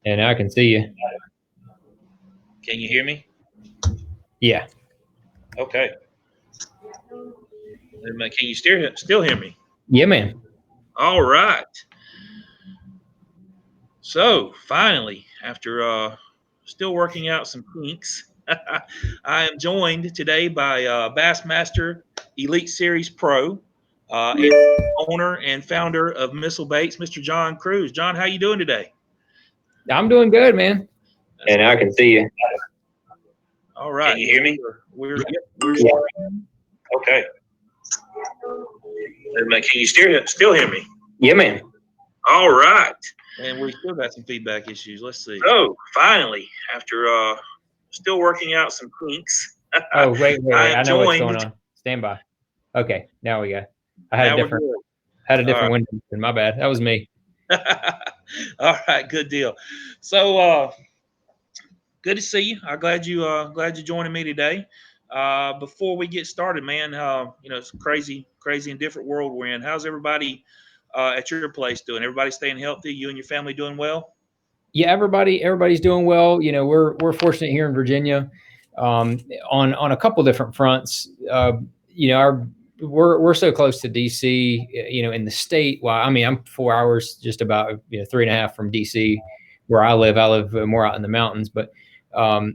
And I can see you. Can you hear me? Yeah. Okay. Can you still hear me? Yeah, man. All right. So finally, after still working out some kinks, I am joined today by Bassmaster Elite Series Pro and owner and founder of Missile Baits, Mr. John Cruz. John, how you doing today? I'm doing good, man. That's And I good. can see you. All right. Can you hear me? We're Yeah. Okay. Can you still hear me? Yeah, man. All right. and we still got some feedback issues. Let's see. So finally, after still working out some kinks, Oh, wait. I I am know what's going joined. on. Stand by. Okay, now we go. I had Now a we're different good. All right. window. My bad. That was me. All right, good deal. So good to see you. I'm glad you're joining me today. Before we get started, man, it's crazy and different world we're in. How's everybody at your place doing? Everybody staying healthy? You and your family doing well? Yeah, everybody's doing well. We're fortunate here in Virginia, on a couple different fronts. Our we're so close to DC. In the state. Well, I mean, I'm 4 hours, just about 3.5 from DC, where I live. I live more out in the mountains, but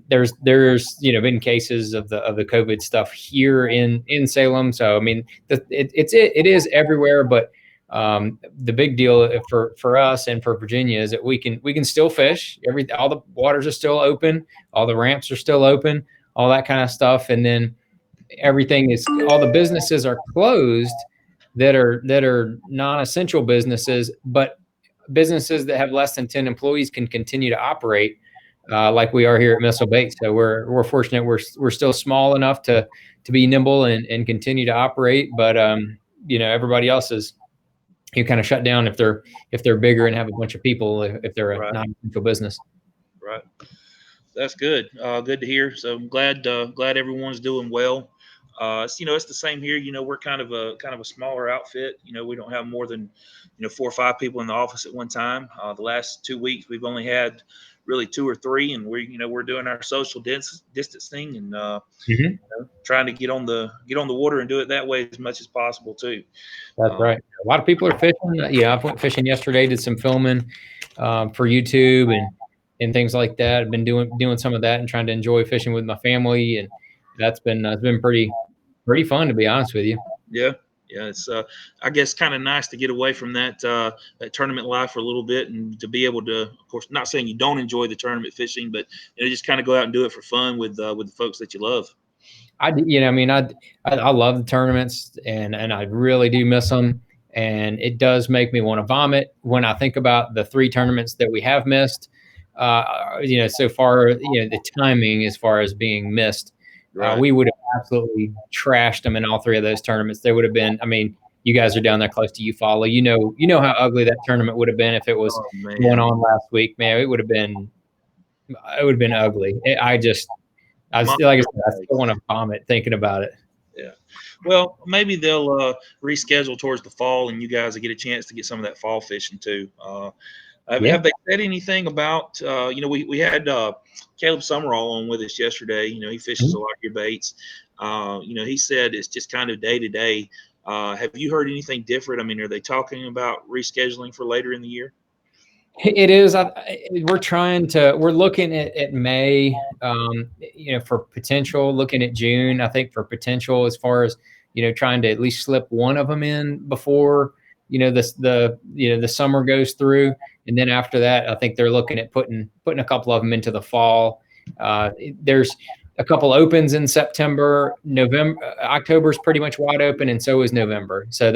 there's been cases of the COVID stuff here in Salem. So I mean, it is everywhere, but the big deal for us and for Virginia is that we can still fish. All the waters are still open, all the ramps are still open, all that kind of stuff, and then all the businesses are closed that are non-essential businesses, but businesses that have less than 10 employees can continue to operate, like we are here at Missile Bait. So we're fortunate. We're still small enough to be nimble and continue to operate, but everybody else is kind of shut down if they're bigger and have a bunch of people, if they're a Right, non-essential business. right. That's good. Good to hear. So I'm glad everyone's doing well. It's the same here. We're kind of a smaller outfit. We don't have more than 4 or 5 people in the office at one time. The last 2 weeks we've only had really two or three, and we're doing our social distancing and Mm-hmm. trying to get on the water and do it that way as much as possible too. That's Um, right. A lot of people are fishing. Yeah, I went fishing yesterday. Did some filming for YouTube and things like that. I've been doing some of that and trying to enjoy fishing with my family, and that's been it's been pretty fun, to be honest with you. Yeah, yeah. It's I guess kind of nice to get away from that tournament life for a little bit and to be able to, of course, not saying you don't enjoy the tournament fishing, but just kind of go out and do it for fun with the folks that you love. I mean, I love the tournaments, and I really do miss them. And it does make me want to vomit when I think about the three tournaments that we have missed. So far, the timing as far as being missed, Right. we would have absolutely trashed them in all three of those tournaments. They would have been. I mean, you guys are down there close to Eufaula. You know how ugly that tournament would have been if it was Oh going man. on last week, man. It would have been ugly. I My- still, like I said, I still want to vomit thinking about it. yeah. Well, maybe they'll reschedule towards the fall, and you guys will get a chance to get some of that fall fishing too. Yeah. Have they said anything about? We had Caleb Summerall on with us yesterday. He fishes a Mhm. lot of your baits. He said it's just kind of day to day. Have you heard anything different? I mean, are they talking about rescheduling for later in the year? It is. We're looking at May, for potential, looking at June, I think, for potential, as far as, trying to at least slip one of them in before, the summer goes through. And then after that, I think they're looking at putting a couple of them into the fall. There's a couple opens in September. October is pretty much wide open, and so is November. So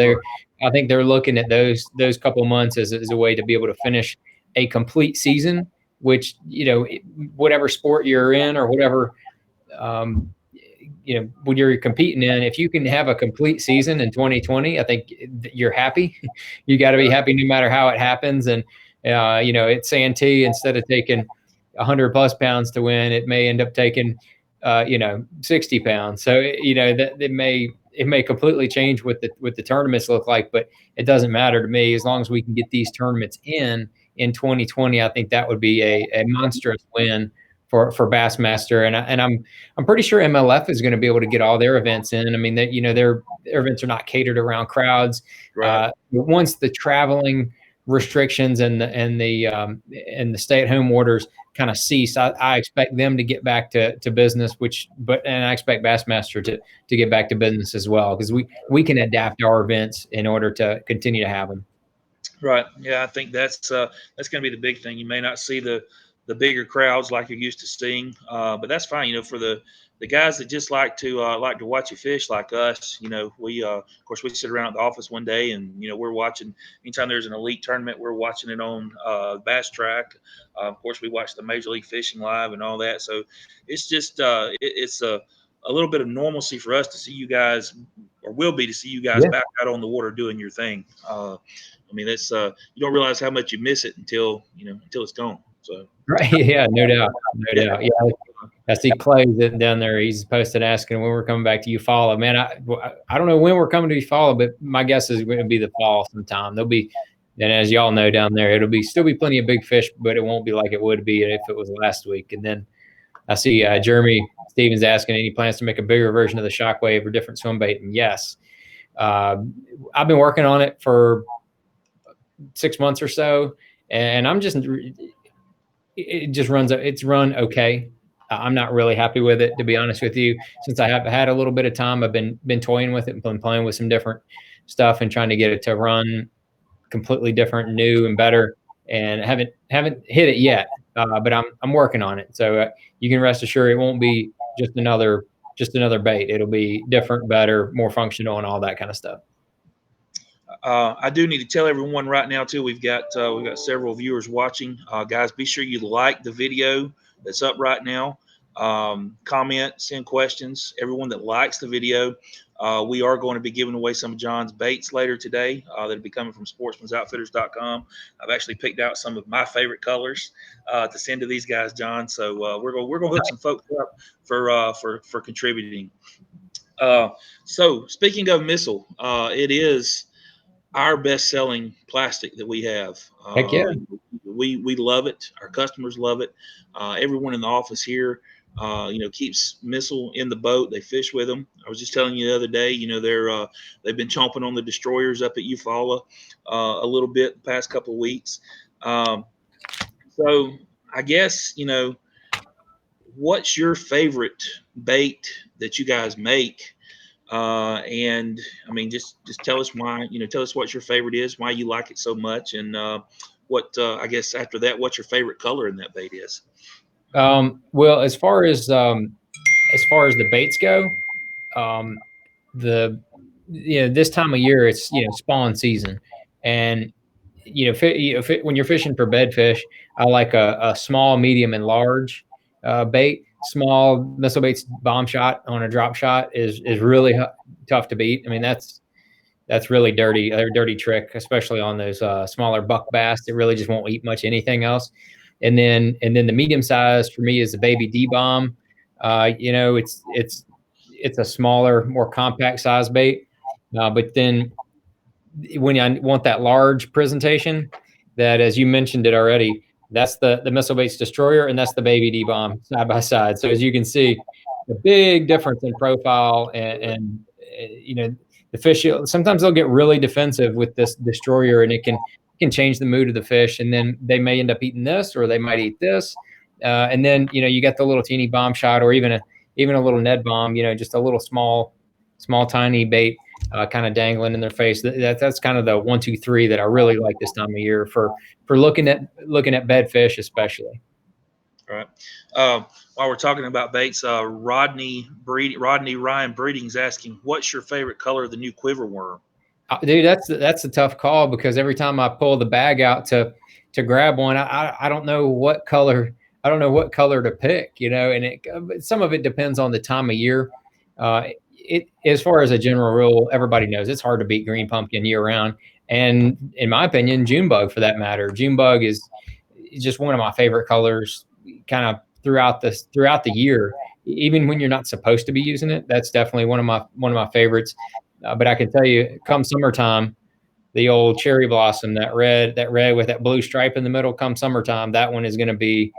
I think they're looking at those couple months as a way to be able to finish a complete season, which, whatever sport you're in, or whatever, when you're competing in, if you can have a complete season in 2020, I think you're happy. You got to be happy no matter how it happens. And at Santee, instead of taking 100 plus pounds to win, it may end up taking 60 pounds. So that it may completely change what the tournaments look like, but it doesn't matter to me as long as we can get these tournaments in in 2020, I think that would be a monstrous win for Bassmaster. And I'm pretty sure MLF is going to be able to get all their events in. I mean, their events are not catered around crowds. Right. Once the traveling restrictions and the stay-at-home orders kind of cease, I expect them to get back to business. And I expect Bassmaster to get back to business as well, because we can adapt our events in order to continue to have them. Right. Yeah, I think that's going to be the big thing. You may not see the bigger crowds like you're used to seeing, but that's fine. For the guys that just like to watch you fish like us, we of course we sit around at the office one day and we're watching. Anytime there's an elite tournament, we're watching it on Bass Track. Of course, we watch the Major League Fishing live and all that. So it's just it's a little bit of normalcy for us to see you guys, or will be to see you guys back out on the water doing your thing. I mean, that's you don't realize how much you miss it until it's gone. So right, yeah, no doubt. Yeah, I see Clay down there. He's posted asking when we're coming back to Eufaula. Man, I don't know when we're coming to Eufaula, but my guess is going to be the fall sometime. There'll be, and as y'all know down there, still be plenty of big fish, but it won't be like it would be if it was last week. And then I see Jeremy Stevens asking any plans to make a bigger version of the Shockwave or different swim bait. And yes, I've been working on it for 6 months or so, and it's run okay. I'm not really happy with it, to be honest with you. Since I have had a little bit of time, I've been toying with it and been playing with some different stuff and trying to get it to run completely different, new, and better. And haven't hit it yet, but I'm working on it. So you can rest assured it won't be just another bait. It'll be different, better, more functional, and all that kind of stuff. I do need to tell everyone right now too. We've got several viewers watching. Guys, be sure you like the video that's up right now. Comment, send questions. Everyone that likes the video, we are going to be giving away some of John's baits later today. That'll be coming from sportsmansoutfitters.com. I've actually picked out some of my favorite colors to send to these guys, John. So we're going to hook some folks up for contributing. So speaking of missile, it is our best-selling plastic that we have. Heck yeah. We love it. Our customers love it. Everyone in the office here, keeps missile in the boat. They fish with them. I was just telling you the other day, they've been chomping on the destroyers up at Eufaula a little bit the past couple of weeks. So I guess, what's your favorite bait that you guys make? And I mean, just tell us why, tell us what your favorite is, why you like it so much. And I guess after that, what your favorite color in that bait is. Well, as far as the baits go, this time of year, it's, spawn season. And, when you're fishing for bedfish, I like a small, medium, and large bait. Small missile baits bomb shot on a drop shot is really tough to beat. I mean, that's really dirty, a dirty trick, especially on those smaller buck bass that really just won't eat much anything else. And then the medium size for me is a baby D bomb. It's a smaller, more compact size bait. But then when I want that large presentation, that, as you mentioned it already, that's the missile baits destroyer, and that's the baby D bomb side by side. So as you can see, the big difference in profile, and the fish, sometimes they'll get really defensive with this destroyer, and it can change the mood of the fish, and then they may end up eating this, or they might eat this, and then you get the little teeny bomb shot, or even a little Ned bomb, just a little small tiny bait kind of dangling in their face. That's kind of the 1, 2, 3 that I really like this time of year for looking at bedfish especially. All right. While we're talking about baits, Rodney Ryan Breeding's asking, what's your favorite color of the new quiver worm? Dude, that's a tough call, because every time I pull the bag out to grab one, I don't know what color. I don't know what color to pick, and some of it depends on the time of year. As far as a general rule, everybody knows it's hard to beat green pumpkin year round. And in my opinion, June bug, for that matter, June bug is just one of my favorite colors, kind of throughout the year. Even when you're not supposed to be using it, that's definitely one of my favorites. But I can tell you, come summertime, the old cherry blossom, that red with that blue stripe in the middle, come summertime, that one is going to be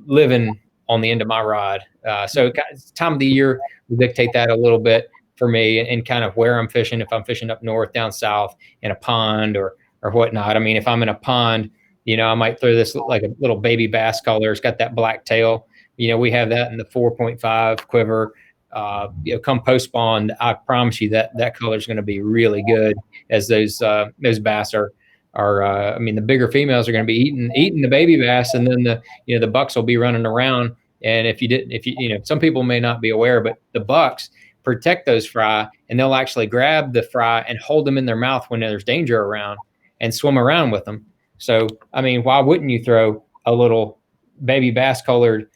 living on the end of my rod. So time of the year will dictate that a little bit for me, and kind of where I'm fishing. If I'm fishing up north, down south, in a pond or whatnot. I mean, if I'm in a pond, I might throw this like a little baby bass color. It's got that black tail. We have that in the 4.5 quiver. Come post spawn, I promise you that color is going to be really good, as those bass are. I mean, the bigger females are going to be eating the baby bass, and then the bucks will be running around. And if you some people may not be aware, but the bucks protect those fry, and they'll actually grab the fry and hold them in their mouth when there's danger around, and swim around with them. So, I mean, why wouldn't you throw a little baby bass colored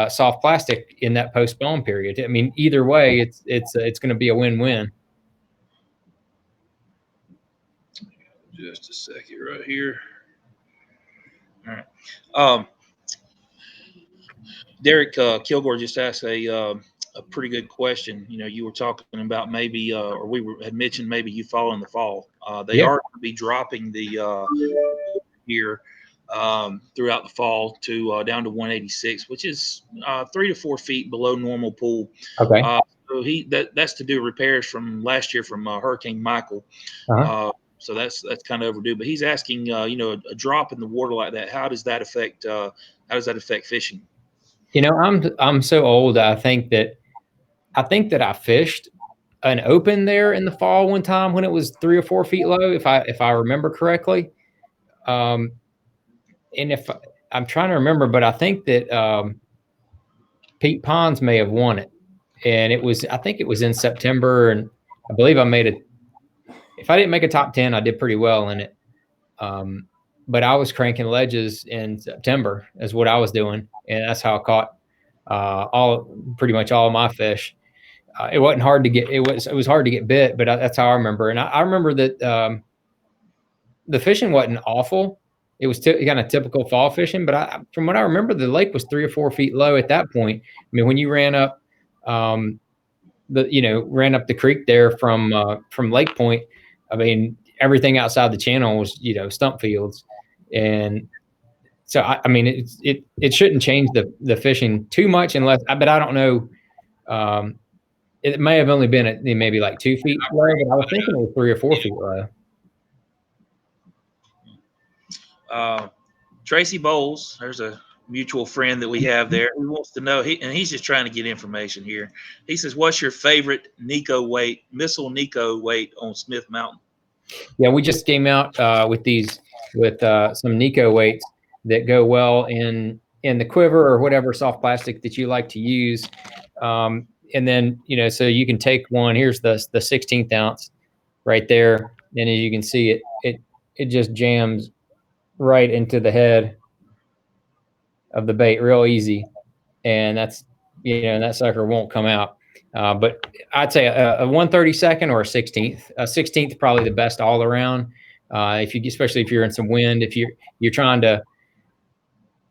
soft plastic in that post spawn period? I mean, either way, it's going to be a win-win. Just a second right here. All right. Derek Kilgore just asked a pretty good question. You were talking about maybe, or had mentioned maybe you fall in the fall. They are going to be dropping the here throughout the fall to down to 186, which is 3 to 4 feet below normal pool. Okay. So that's to do repairs from last year from Hurricane Michael. So that's kind of overdue. But he's asking, a drop in the water like that, how does that affect fishing? I'm so old. I think that I fished an open there in the fall one time when it was 3 or 4 feet low, if I remember correctly. And if I'm trying to remember, but I think that Pete Pons may have won it, and I think it was in September, and I believe I made it. If I didn't make a top 10, I did pretty well in it. But I was cranking ledges in September is what I was doing, and that's how I caught pretty much all of my fish. It wasn't hard to get. It was hard to get bit, but that's how I remember. And I remember that the fishing wasn't awful. It was kind of typical fall fishing, but from what I remember, the lake was 3 or 4 feet low at that point. I mean, when you ran up the creek there from Lake Point, I mean, everything outside the channel was stump fields, and so I mean it shouldn't change the fishing too much but I don't know. It may have only been at maybe like 2 feet low, but I was thinking it was 3 or 4 feet low. Tracy Bowles, there's a mutual friend that we have there, who wants to know, and he's just trying to get information here. He says, what's your favorite missile Nico weight on Smith Mountain? Yeah, we just came out with some Nico weights that go well in the quiver or whatever soft plastic that you like to use. And then, so you can take one. Here's the 16th ounce right there. And as you can see, it just jams right into the head of the bait real easy. And that's, that sucker won't come out. But I'd say a 1/32 or a 16th. A 16th probably the best all around. Especially if you're in some wind, if you're trying to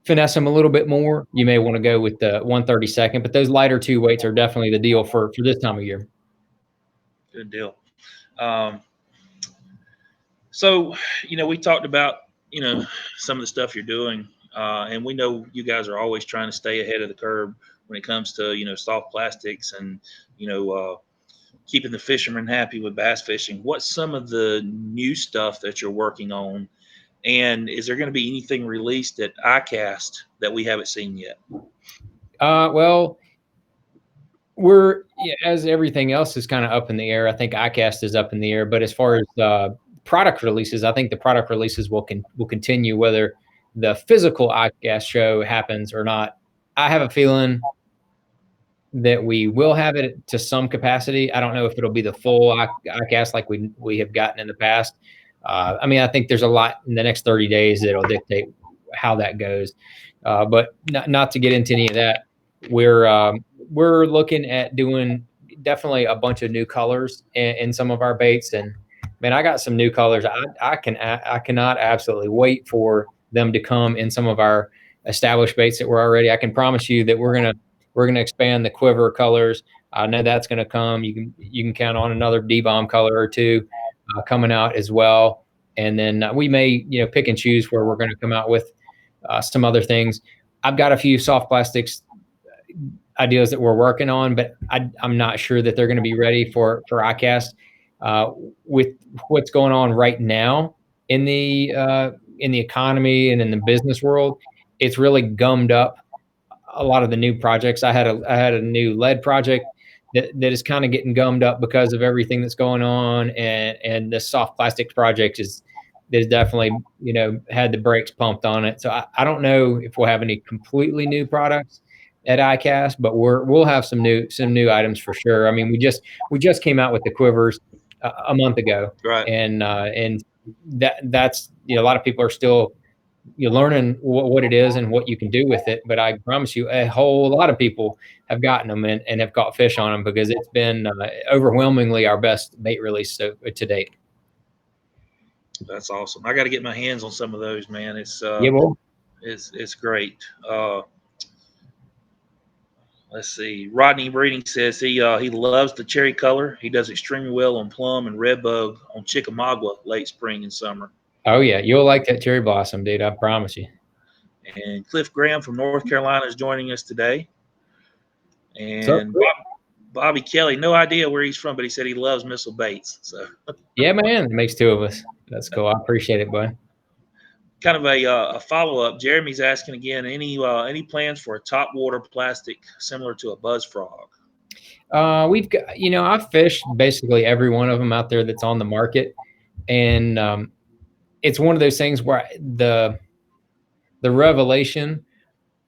finesse them a little bit more, you may want to go with the 1/32. But those lighter 2 weights are definitely the deal for this time of year. Good deal. So we talked about some of the stuff you're doing, and we know you guys are always trying to stay ahead of the curve when it comes to soft plastics and keeping the fishermen happy with bass fishing. What's some of the new stuff that you're working on, and is there going to be anything released at ICAST that we haven't seen yet? Well, as everything else is kind of up in the air. I think ICAST is up in the air, but as far as product releases, I think the product releases will continue whether the physical ICAST show happens or not. I have a feeling that we will have it to some capacity. I don't know if it'll be the full ICAST like we have gotten in the past. I mean, I think there's a lot in the next 30 days that'll dictate how that goes. But not to get into any of that, we're looking at doing definitely a bunch of new colors in some of our baits. And man, I got some new colors. I cannot absolutely wait for them to come in some of our established baits that we're already. I can promise you that we're gonna expand the quiver colors. I know that's gonna come. You can count on another D-bomb color or two. coming out as well. And then we may, pick and choose where we're going to come out with some other things. I've got a few soft plastics ideas that we're working on, but I'm not sure that they're going to be ready for ICAST. With what's going on right now in the economy and in the business world, it's really gummed up a lot of the new projects. I had a new lead project that is kind of getting gummed up because of everything that's going on, and the soft plastics project is definitely had the brakes pumped on it. So I don't know if we'll have any completely new products at ICAST, but we'll have some new items for sure. I mean, we just came out with the quivers a month ago, Right. and that's a lot of people are still you're learning what it is and what you can do with it. But I promise you, a whole lot of people have gotten them and have caught fish on them because it's been overwhelmingly our best bait release to date. That's awesome. I got to get my hands on some of those, man. Yeah, well, It's great. Let's see. Rodney Breeding says he loves the cherry color. He does extremely well on plum and red bug on Chickamauga late spring and summer. oh yeah, you'll like that cherry blossom, dude. I promise you. And Cliff Graham from North Carolina is joining us today. So And Bobby Kelly, no idea where he's from, but he said he loves missile baits. So yeah, man, it makes two of us. That's cool. I appreciate it, bud. kind of a follow up. Jeremy's asking again, any plans for a top water plastic similar to a buzz frog? We've got, I've fished basically every one of them out there that's on the market, and it's one of those things where the revelation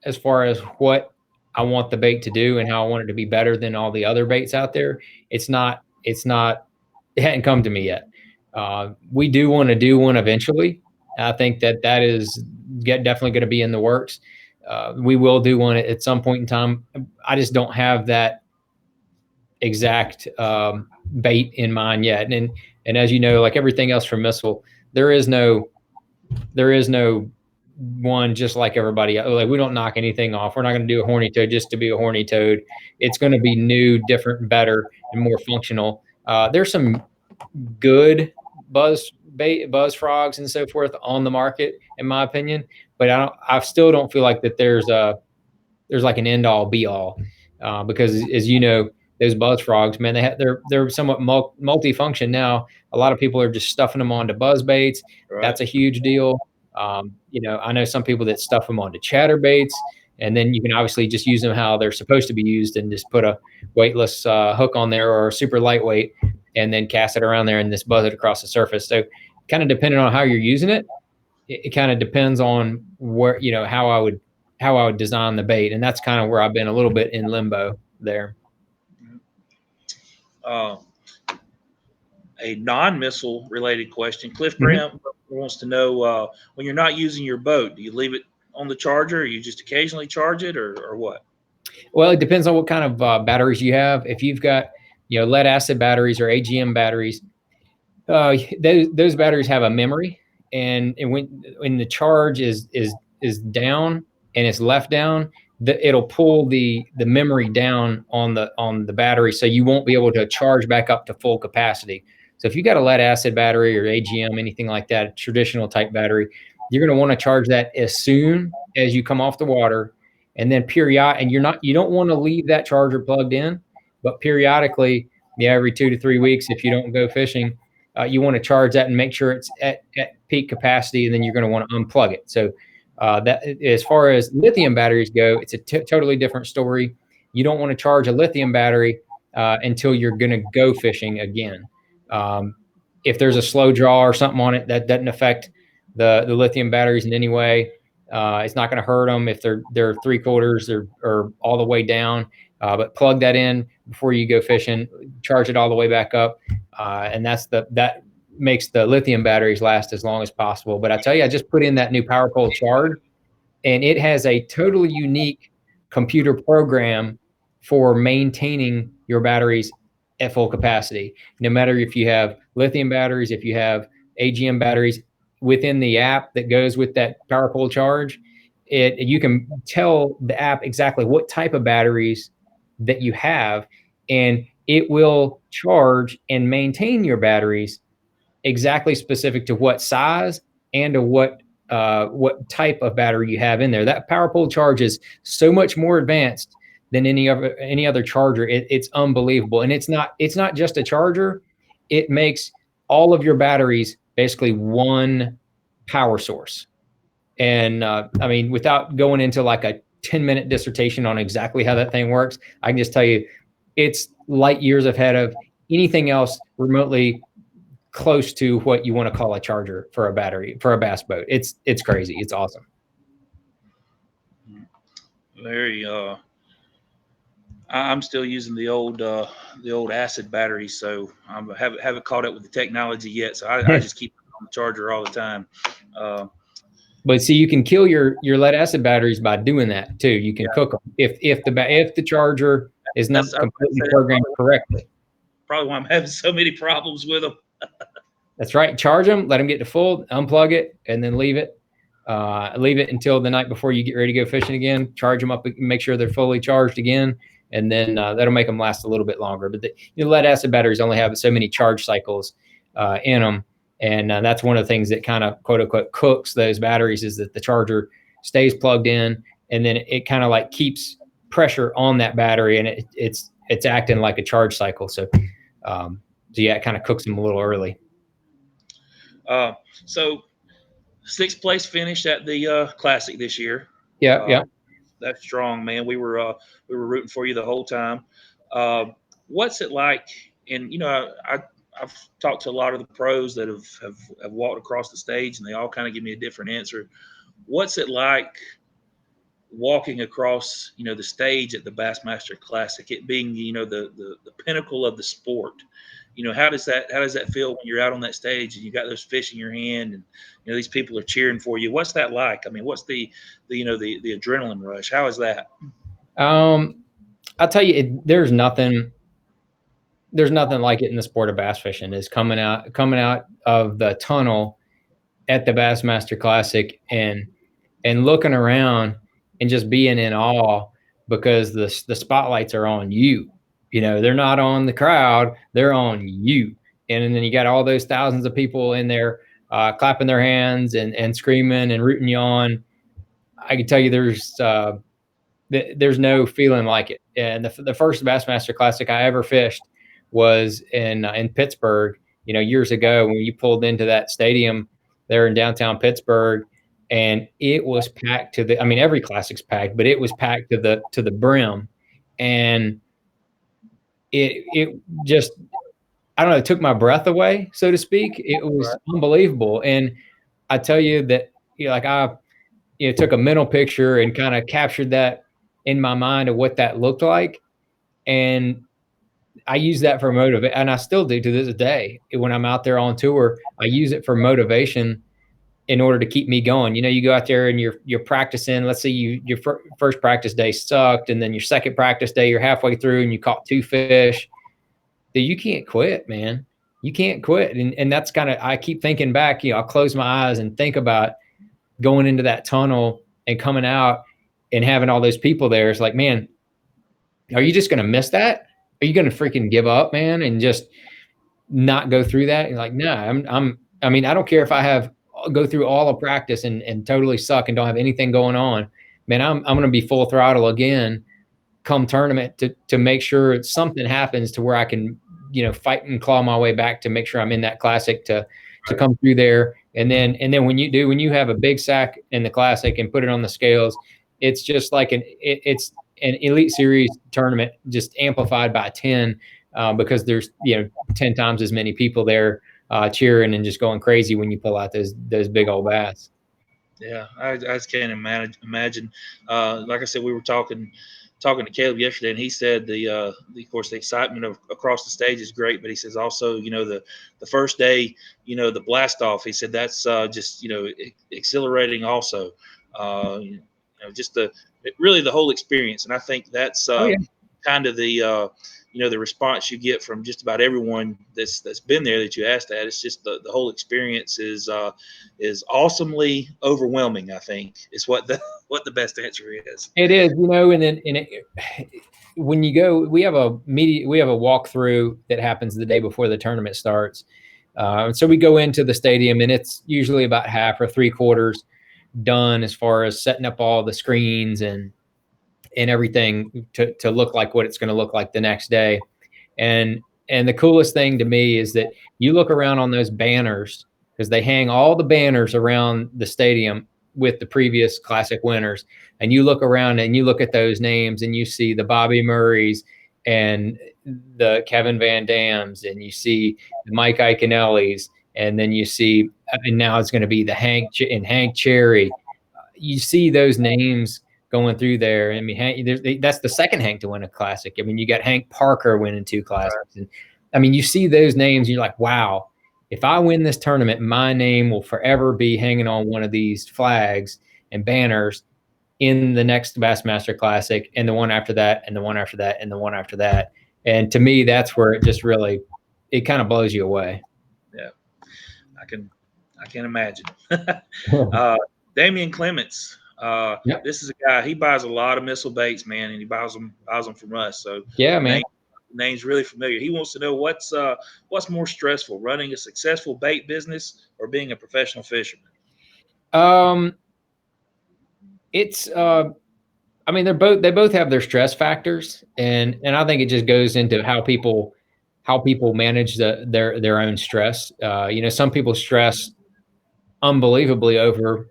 as far as what I want the bait to do and how I want it to be better than all the other baits out there. It hadn't come to me yet. We do want to do one eventually. I think that is definitely going to be in the works. We will do one at some point in time. I just don't have that exact bait in mind yet. And as you know, like everything else from Missile, there is no one just like everybody else. Like we don't knock anything off. We're not going to do a horny toad just to be a horny toad. It's going to be new, different, better, and more functional. There's some good buzz frogs and so forth on the market, in my opinion, but I still don't feel like that there's like an end all be all, because as you know, those buzz frogs, man, they're somewhat multifunction now. A lot of people are just stuffing them onto buzz baits. Right. That's a huge deal. I know some people that stuff them onto chatter baits, and then you can obviously just use them how they're supposed to be used and just put a weightless hook on there or super lightweight, and then cast it around there and just buzz it across the surface. So kind of depending on how you're using it, it kind of depends on where, how I would design the bait. And that's kind of where I've been a little bit in limbo there. A non-missile related question. Cliff Graham wants to know, when you're not using your boat, do you leave it on the charger, or you just occasionally charge it, or what? Well, it depends on what kind of batteries you have. If you've got, lead acid batteries or AGM batteries, those batteries have a memory, and when the charge is down and it's left down, it'll pull the memory down on the battery, so you won't be able to charge back up to full capacity. So if you got a lead acid battery or AGM, anything like that, a traditional type battery, you're going to want to charge that as soon as you come off the water, and then and you don't want to leave that charger plugged in, but periodically, every 2 to 3 weeks, if you don't go fishing, you want to charge that and make sure it's at peak capacity, and then you're going to want to unplug it. So that, as far as lithium batteries go, it's a totally different story. You don't want to charge a lithium battery until you're going to go fishing again. If there's a slow draw or something on it, that doesn't affect the lithium batteries in any way. It's not going to hurt them if they're 3/4 or all the way down. But plug that in before you go fishing, charge it all the way back up, and that makes the lithium batteries last as long as possible. But I tell you, I just put in that new Power Pole charge, and it has a totally unique computer program for maintaining your batteries at full capacity. No matter if you have lithium batteries, if you have AGM batteries, within the app that goes with that Power Pole charge, you can tell the app exactly what type of batteries that you have, and it will charge and maintain your batteries exactly specific to what size and to what type of battery you have in there. That power pole charge is so much more advanced than any other charger. It's unbelievable, and it's not just a charger. It makes all of your batteries basically one power source. And I mean, without going into like a 10-minute dissertation on exactly how that thing works, I can just tell you it's light years ahead of anything else remotely close to what you want to call a charger for a battery for a bass boat. It's crazy. It's awesome. Very. I'm still using the old acid batteries, so I haven't caught up with the technology yet. So I just keep it on the charger all the time. But see, you can kill your lead acid batteries by doing that too. You can cook them if the charger is not completely programmed correctly. Probably why I'm having so many problems with them. That's right. Charge them, let them get to full, unplug it, and then leave it. Leave it until the night before you get ready to go fishing again. Charge them up, make sure they're fully charged again, and then that'll make them last a little bit longer. But lead acid batteries only have so many charge cycles in them, and that's one of the things that kind of quote unquote cooks those batteries is that the charger stays plugged in, and then it kind of like keeps pressure on that battery, and it's acting like a charge cycle. So yeah, it kind of cooks them a little early. So 6th place finish at the Classic this year. Yeah. That's strong, man. We were rooting for you the whole time. What's it like? And I've talked to a lot of the pros that have walked across the stage, and they all kind of give me a different answer. What's it like walking across the stage at the Bassmaster Classic, it being the pinnacle of the sport? How does that feel when you're out on that stage and you got those fish in your hand, and these people are cheering for you? What's that like? I mean, what's the adrenaline rush? How is that? I'll tell you, there's nothing like it in the sport of bass fishing. Is coming out of the tunnel at the Bassmaster Classic and looking around and just being in awe because the spotlights are on you. They're not on the crowd, they're on you. And then you got all those thousands of people in there clapping their hands and screaming and rooting you on. I can tell you there's no feeling like it. And the first Bassmaster Classic I ever fished was in Pittsburgh, years ago, when you pulled into that stadium there in downtown Pittsburgh, and it was packed to every classic's packed, but it was packed to the brim. And it just, I don't know, it took my breath away, so to speak. It was unbelievable. And I tell you that, I took a mental picture and kind of captured that in my mind of what that looked like. And I use that for motivation, and I still do to this day. When I'm out there on tour, I use it for motivation in order to keep me going. You go out there and you're practicing. Let's say your first practice day sucked, and then your second practice day, you're halfway through and you caught 2 fish. You can't quit, man. You can't quit. And that's kind of, I keep thinking back, I'll close my eyes and think about going into that tunnel and coming out and having all those people there. It's like, man, are you just going to miss that? Are you going to freaking give up, man, and just not go through that? You're like, no, I don't care if I go through all of practice and totally suck and don't have anything going on, man. I'm going to be full throttle again come tournament to make sure something happens to where I can, fight and claw my way back to make sure I'm in that classic to come through there. And then when you have a big sack in the classic and put it on the scales, it's just like it's an Elite Series tournament just amplified by 10 because there's 10 times as many people there cheering and just going crazy when you pull out those big old bass. Yeah, I just can't imagine. Like I said, we were talking to Caleb yesterday, and he said of course the excitement across the stage is great, but he says also the first day, the blast off. He said that's just exhilarating also. Just really the whole experience, and I think that's kind of the the response you get from just about everyone that's been there that you asked that. It's just the whole experience is awesomely overwhelming, I think, is what the best answer is. It is, and then when you go, we have a walkthrough that happens the day before the tournament starts, So we go into the stadium, and it's usually about half or three quarters done as far as setting up all the screens and everything to look like what it's going to look like the next day. And and the coolest thing to me is that you look around on those banners, because they hang all the banners around the stadium with the previous classic winners, and you look around and you look at those names and you see the Bobby Murrays and the Kevin Van Dams, and you see the Mike Iaconellis, and then you see, and now it's going to be the Hank Cherry. You see those names going through there. I mean, that's the second Hank to win a classic. I mean, you got Hank Parker winning two classics, and I mean, you see those names, you're like, wow, if I win this tournament, my name will forever be hanging on one of these flags and banners in the next Bassmaster Classic, and the one after that, and the one after that, and the one after that. And to me, that's where it just really, it kind of blows you away. Yeah, I can imagine. Damian Clements. Yep. This is a guy. He buys a lot of missile baits, man, and he buys them from us. So Yeah, man. Name's really familiar. He wants to know what's more stressful, running a successful bait business or being a professional fisherman. It's I mean, they both have their stress factors, and I think it just goes into how people manage their own stress. Some people stress unbelievably over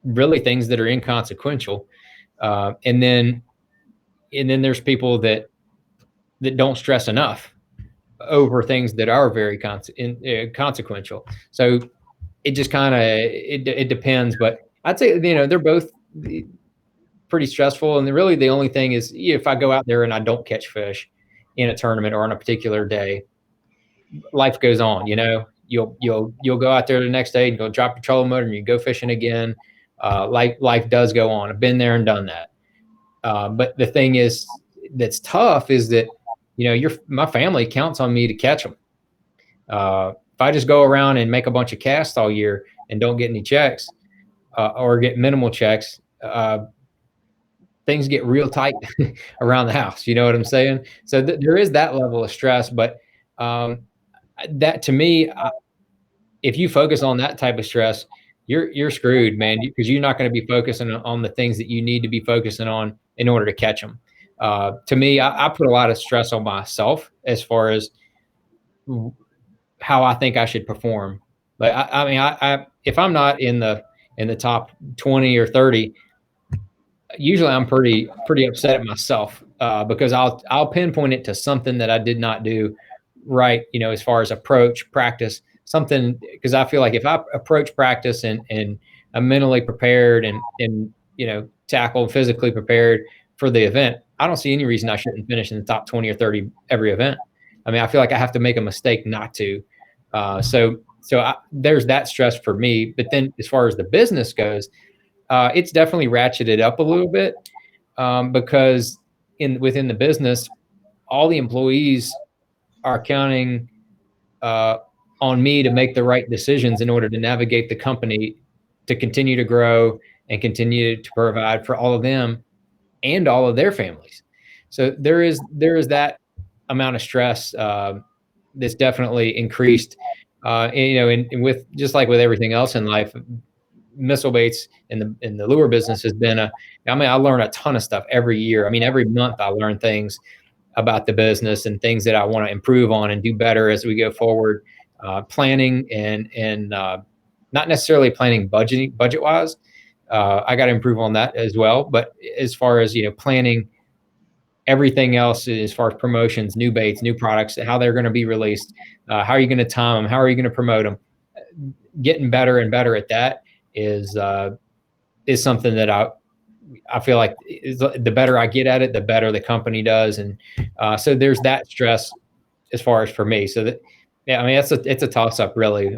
really things that are inconsequential, and then there's people that don't stress enough over things that are very consequential. So it just kind of it depends, but I'd say they're both pretty stressful, and really the only thing is if I go out there and I don't catch fish in a tournament or on a particular day, life goes on. You'll go out there the next day and go drop your trolling motor and you go fishing again. Life does go on. I've been there and done that. But the thing is that's tough is that my family counts on me to catch them. If I just go around and make a bunch of casts all year and don't get any checks, or get minimal checks, things get real tight around the house. You know what I'm saying? So there is that level of stress, but that to me, if you focus on that type of stress, you're screwed, man, because you're not going to be focusing on the things that you need to be focusing on in order to catch them. To me, I put a lot of stress on myself as far as how I think I should perform. But I mean, if I'm not in the top 20 or 30, usually I'm pretty upset at myself, because I'll pinpoint it to something that I did not do right, as far as approach, practice, something, because I feel like if I approach practice and I'm mentally prepared and tackle physically prepared for the event, I don't see any reason I shouldn't finish in the top 20 or 30 every event. I mean, I feel like I have to make a mistake not to. So there's that stress for me. But then as far as the business goes, it's definitely ratcheted up a little bit, because within the business, all the employees are counting on me to make the right decisions in order to navigate the company to continue to grow and continue to provide for all of them and all of their families. So there is that amount of stress that's definitely increased. And with just like with everything else in life, missile baits in the lure business has been I learn a ton of stuff every year. I mean, every month I learn things about the business and things that I want to improve on and do better as we go forward. Planning and not necessarily planning budget wise. I got to improve on that as well. But as far as planning everything else, as far as promotions, new baits, new products, how they're going to be released, how are you going to time them, how are you going to promote them, getting better and better at that is something that I feel like the better I get at it, the better the company does. And so there's that stress as far as for me. So that, yeah, I mean, it's a toss up really.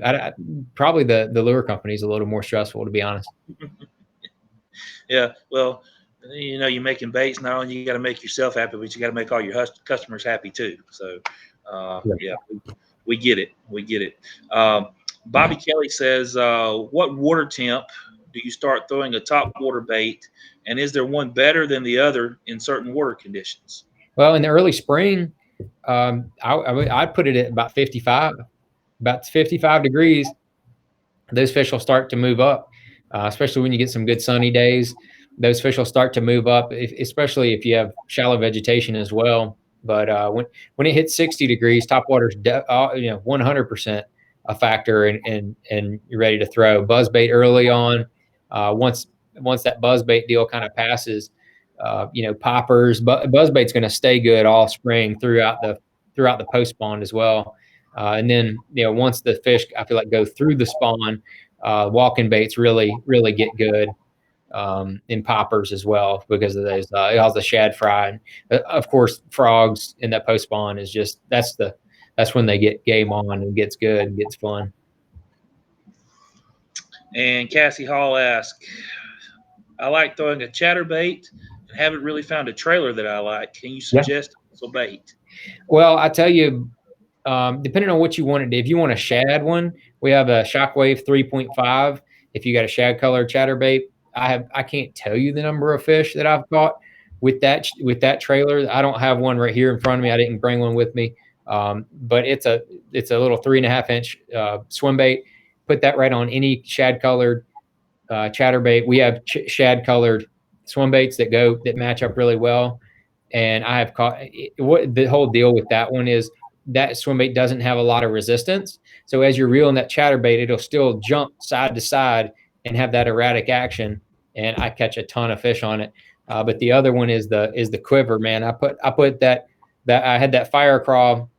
Probably the lure company is a little more stressful, to be honest. Yeah. Well, you're making baits. Not only you got to make yourself happy, but you got to make all your customers happy too. So yeah, we get it. We get it. Bobby Kelly says, what water temp do you start throwing a top water bait? And is there one better than the other in certain water conditions? Well, in the early spring, I'd put it at about 55 about 55 degrees, those fish will start to move up, especially when you get some good sunny days. Those fish will start to move up, especially if you have shallow vegetation as well. But when it hits 60 degrees, topwater's 100% a factor, and you're ready to throw buzzbait early on. Once that buzzbait deal kind of passes, poppers, but buzzbait's going to stay good all spring throughout the post spawn as well. And then, once the fish, I feel like, go through the spawn, walking baits really, really get good, in poppers as well, because of those, all the shad fry. And, of course, frogs in that post spawn is just, that's when they get game on and gets good and gets fun. And Cassie Hall asks, I like throwing a chatterbait and haven't really found a trailer that I like. Can you suggest a bait? Well, I tell you, depending on what you want to do, if you want a shad one, we have a Shockwave 3.5. If you got a shad color chatterbait, I can't tell you the number of fish that I've caught with that trailer. I don't have one right here in front of me. I didn't bring one with me. But it's a little 3.5-inch swim bait. Put that right on any shad colored chatterbait. We have shad colored swim baits that match up really well. And I have caught what the whole deal with that one is, that swim bait doesn't have a lot of resistance. So as you're reeling that chatterbait, it'll still jump side to side and have that erratic action. And I catch a ton of fish on it. But the other one is the quiver, man. I put that I had that fire crawl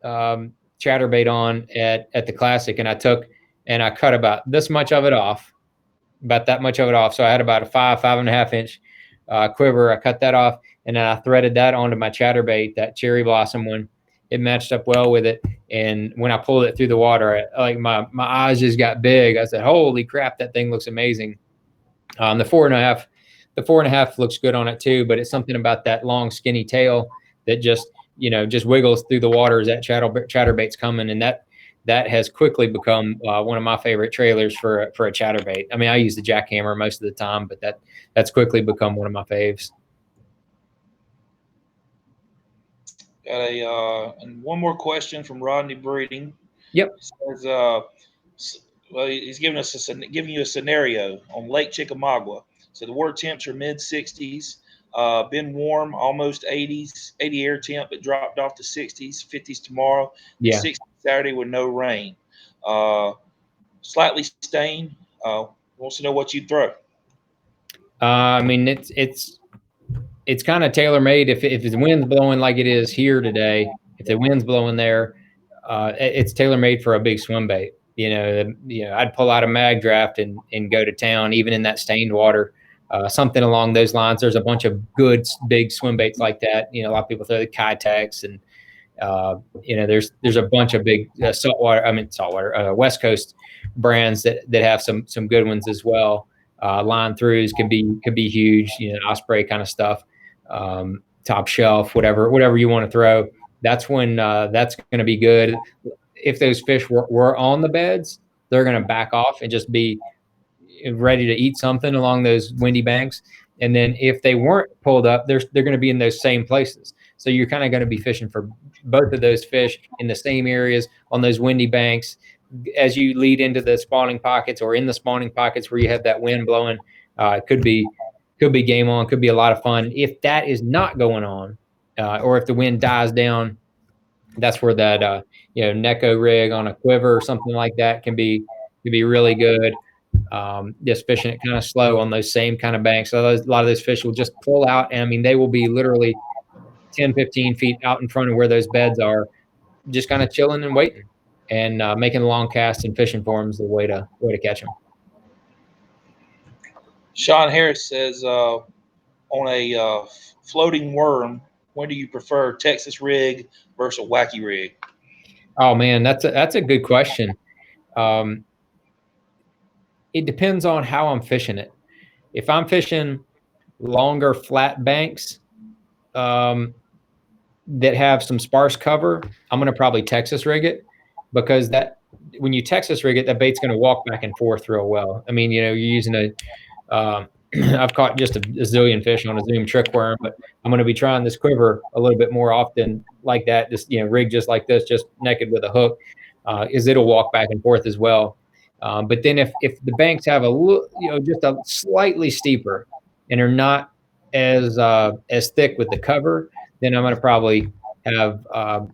chatterbait on at the Classic, and I cut about this much of it off, about that much of it off. So I had about a 5.5-inch quiver. I cut that off, and then I threaded that onto my chatterbait, that cherry blossom one. It matched up well with it. And when I pulled it through the water, my eyes just got big. I said, holy crap, that thing looks amazing. The 4.5 looks good on it too, but it's something about that long skinny tail that just wiggles through the water as that chatterbait's coming. And that has quickly become one of my favorite trailers for a chatterbait. I mean, I use the jackhammer most of the time, but that's quickly become one of my faves. Got and one more question from Rodney Breeding. Yep. He says, well, he's giving you a scenario on Lake Chickamauga. So the water temps are mid 60s, been warm, almost 80s, 80 air temp, but dropped off to 60s, 50s tomorrow, 60s Saturday with no rain. Slightly stained. Wants to know what you'd throw. I mean, it's kind of tailor made. If the wind's blowing like it is here today, if the wind's blowing there, it's tailor made for a big swim bait. I'd pull out a mag draft and go to town, even in that stained water, something along those lines. There's a bunch of good big swim baits like that. A lot of people throw the Kitex, and there's a bunch of big saltwater West Coast brands that have some good ones as well. Line throughs could be huge, Osprey kind of stuff, top shelf, whatever you want to throw. That's when that's going to be good. If those fish were on the beds, they're going to back off and just be ready to eat something along those windy banks. And then if they weren't pulled up, they're going to be in those same places. So you're kind of going to be fishing for both of those fish in the same areas on those windy banks. As you lead into the spawning pockets, or in the spawning pockets where you have that wind blowing, it could be game on, could be a lot of fun. If that is not going on, or if the wind dies down, that's where that Neko rig on a quiver or something like that can be really good. Just fishing it kind of slow on those same kind of banks. So a lot of those fish will just pull out, and I mean, they will be literally 10, 15 feet out in front of where those beds are, just kind of chilling and waiting. And making long casts and fishing for them is the way to catch them. Sean Harris says, on a floating worm, when do you prefer Texas rig versus a wacky rig? Oh man, that's a good question. It depends on how I'm fishing it. If I'm fishing longer flat banks that have some sparse cover, I'm going to probably Texas rig it. Because when you Texas rig it, that bait's going to walk back and forth real well. I mean, you're using I've caught just a zillion fish on a Zoom trick worm, but I'm going to be trying this quiver a little bit more often like that. Just, rig just like this, just naked with a hook. is it'll walk back and forth as well. But then if the banks have just a slightly steeper and are not as thick with the cover, then I'm going to probably have a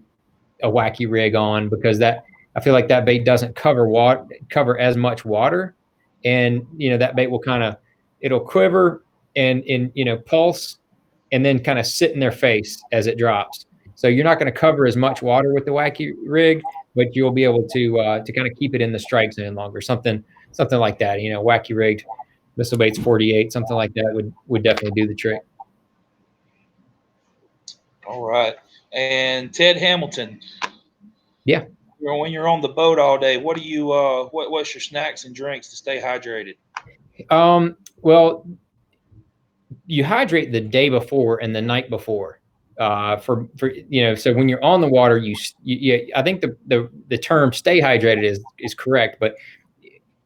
wacky rig on, because that I feel like that bait doesn't cover as much water, and that bait will it'll quiver and pulse, and then kind of sit in their face as it drops. So you're not going to cover as much water with the wacky rig, but you'll be able to kind of keep it in the strike zone longer. Something like that. Wacky rigged missile baits 48, something like that would definitely do the trick. All right. And Ted Hamilton. Yeah. When you're on the boat all day, what do you what's your snacks and drinks to stay hydrated? Well, you hydrate the day before and the night before. So when you're on the water, I think the term "stay hydrated" is correct, but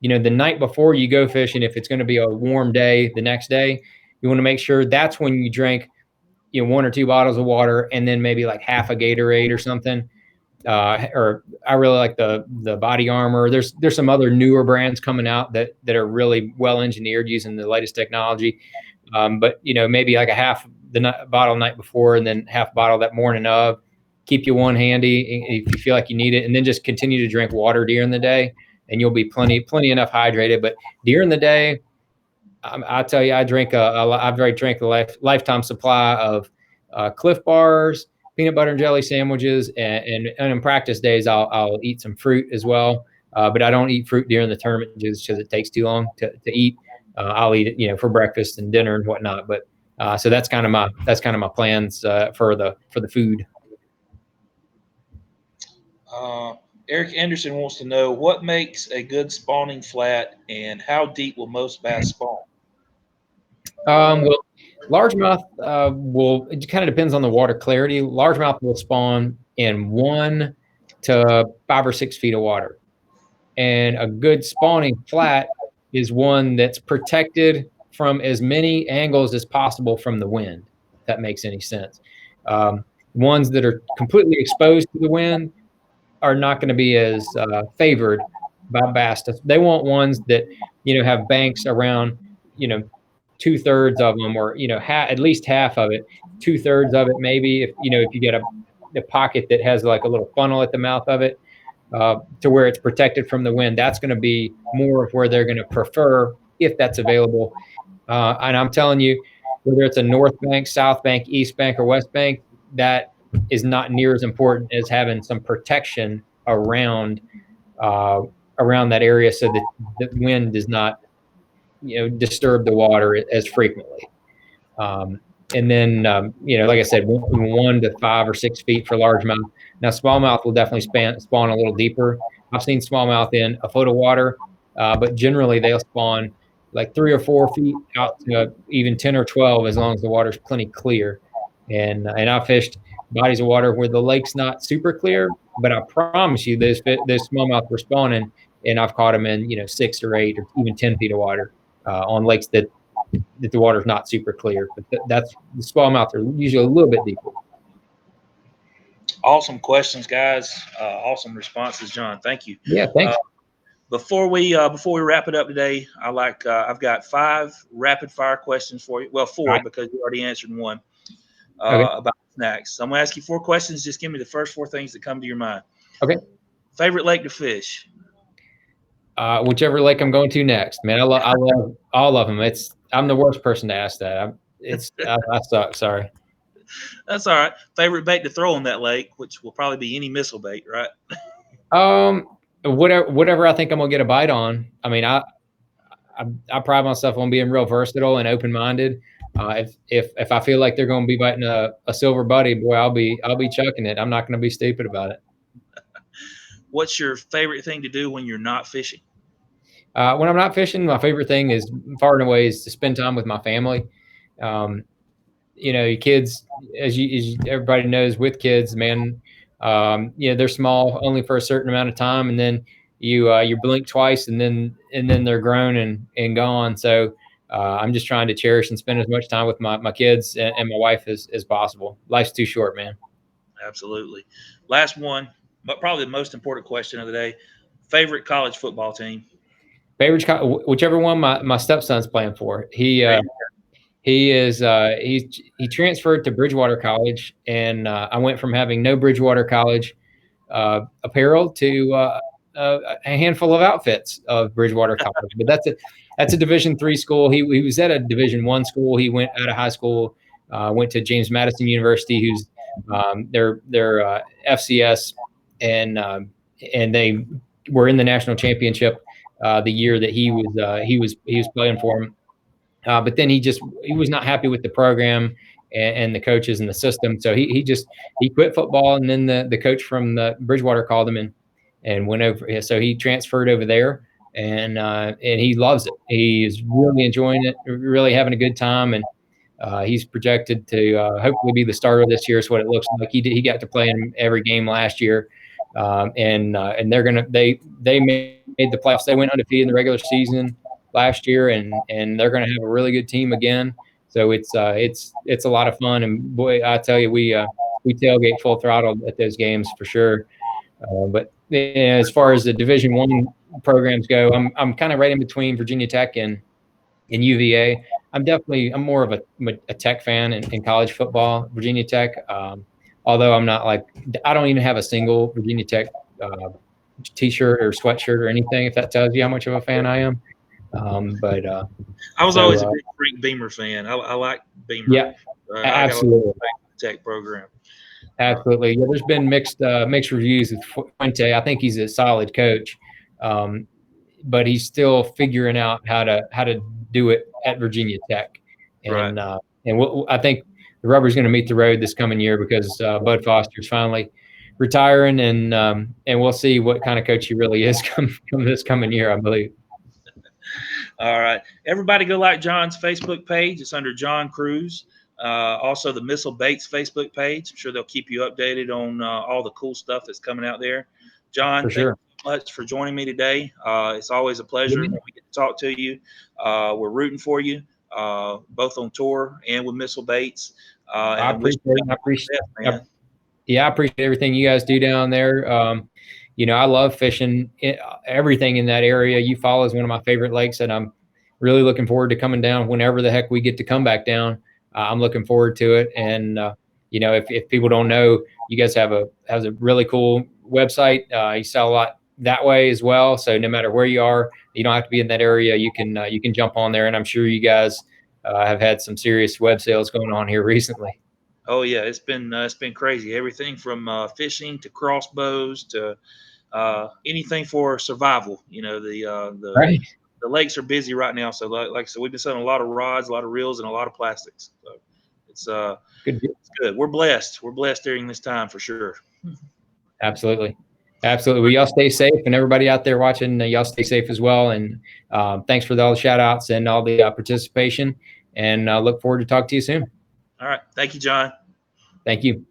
the night before you go fishing, if it's going to be a warm day, the next day, you want to make sure that's when you drink, 1 or 2 bottles of water, and then maybe like half a Gatorade or something. Or I really like the Body Armor. There's some other newer brands coming out that are really well engineered using the latest technology. But maybe like a half bottle night before, and then half bottle that morning of. Keep you one handy if you feel like you need it, and then just continue to drink water during the day, and you'll be plenty enough hydrated. But during the day, I tell you, I've already drank a lifetime supply of Cliff Bars, peanut butter and jelly sandwiches, and in practice days, I'll eat some fruit as well. But I don't eat fruit during the tournament just because it takes too long to eat. I'll eat it, for breakfast and dinner and whatnot. But so that's kind of my plans for the food. Eric Anderson wants to know what makes a good spawning flat, and how deep will most bass spawn? Well, largemouth it kind of depends on the water clarity. Largemouth will spawn in 1 to 5 or 6 feet of water. And a good spawning flat is one that's protected from as many angles as possible from the wind, if that makes any sense. Ones that are completely exposed to the wind are not going to be as favored by bass. They want ones that have banks around 2/3 of them, or at least half of it, 2/3 of it maybe. If you get a pocket that has like a little funnel at the mouth of it, to where it's protected from the wind, that's going to be more of where they're going to prefer if that's available. And I'm telling you, whether it's a north bank, south bank, east bank, or west bank, that is not near as important as having some protection around that area, so that the wind does not disturb the water as frequently. And then like I said, 1 to 5 or 6 feet for largemouth. Now smallmouth will definitely spawn a little deeper. I've seen smallmouth in a foot of water, but generally they'll spawn like 3 or 4 feet out to even 10 or 12, as long as the water's plenty clear. And I've fished bodies of water where the lake's not super clear, but I promise you, those smallmouth were spawning, and I've caught them in 6 or 8 or even 10 feet of water on lakes that the water's not super clear. But the smallmouth are usually a little bit deeper. Awesome questions, guys. Awesome responses, John. Thank you. Yeah, thanks. Before we wrap it up today, I've got 5 rapid fire questions for you. Well, 4, right, because you already answered one about snacks. So I'm gonna ask you 4 questions. Just give me the first 4 things that come to your mind. Okay. Favorite lake to fish? Whichever lake I'm going to next, man. I love all of them. I'm the worst person to ask that. I suck. Sorry. That's all right. Favorite bait to throw in that lake, which will probably be any missile bait, right? Whatever I think I'm gonna get a bite on. I mean, I pride myself on being real versatile and open-minded. If I feel like they're going to be biting a silver buddy, boy, I'll be chucking it. I'm not going to be stupid about it. What's your favorite thing to do when you're not fishing? When I'm not fishing, my favorite thing is far and away is to spend time with my family. Your kids, as everybody knows, with kids, man, they're small only for a certain amount of time, and then you blink twice, and then they're grown and gone. So I'm just trying to cherish and spend as much time with my kids and my wife as possible. Life's too short, man. Absolutely. Last one. but probably the most important question of the day: favorite college football team? Whichever one my stepson's playing for. He transferred to Bridgewater College, and I went from having no Bridgewater College apparel to a handful of outfits of Bridgewater College. But that's a Division III school. He was at a Division I school. He went out of high school, went to James Madison University, who's their FCS, and they were in the national championship the year that he was playing for him. But then he was not happy with the program and the coaches and the system. So he quit football, and then the coach from the Bridgewater called him and went over. So he transferred over there, and he loves it. He's really enjoying it, really having a good time, and he's projected to hopefully be the starter this year. Is what it looks like. He got to play in every game last year, and they made the playoffs. They went undefeated in the regular season last year, and they're going to have a really good team again. So it's a lot of fun. And boy, I tell you, we tailgate full throttle at those games for sure. But as far as the Division I programs go, I'm kind of right in between Virginia Tech and UVA. I'm more of a Tech fan in college football. Virginia Tech, although I don't even have a single Virginia Tech T-shirt or sweatshirt or anything. If that tells you how much of a fan I am. I was always a big Frank Beamer fan. I like Beamer. Yeah, absolutely. Tech program. Absolutely. Yeah, there's been mixed reviews with Fuente. I think he's a solid coach, but he's still figuring out how to do it at Virginia Tech. And Right. I think the rubber's going to meet the road this coming year because Bud Foster's finally retiring, and we'll see what kind of coach he really is come this coming year, I believe. All right. Everybody go like John's Facebook page. It's under John Cruz. Also, the Missile Baits Facebook page. I'm sure they'll keep you updated on all the cool stuff that's coming out there. John, For sure. thank you so much for joining me today. It's always a pleasure when we get to talk to you. We're rooting for you, both on tour and with Missile Baits. I appreciate everything you guys do down there. I love fishing. Everything in that area you follow is one of my favorite lakes, and I'm really looking forward to coming down whenever the heck we get to come back down. I'm looking forward to it. And if people don't know, you guys have a really cool website. You sell a lot that way as well. So no matter where you are, you don't have to be in that area. You can jump on there, and I'm sure you guys have had some serious web sales going on here recently. Oh yeah, it's been crazy. Everything from fishing to crossbows to anything for survival. Right. The lakes are busy right now. So like I said, we've been selling a lot of rods, a lot of reels, and a lot of plastics. So it's it's good. We're blessed. We're blessed during this time for sure. Absolutely. Well, y'all stay safe, and everybody out there watching, y'all stay safe as well. And thanks for all the shout outs and all the participation. And I look forward to talking to you soon. All right. Thank you, John. Thank you.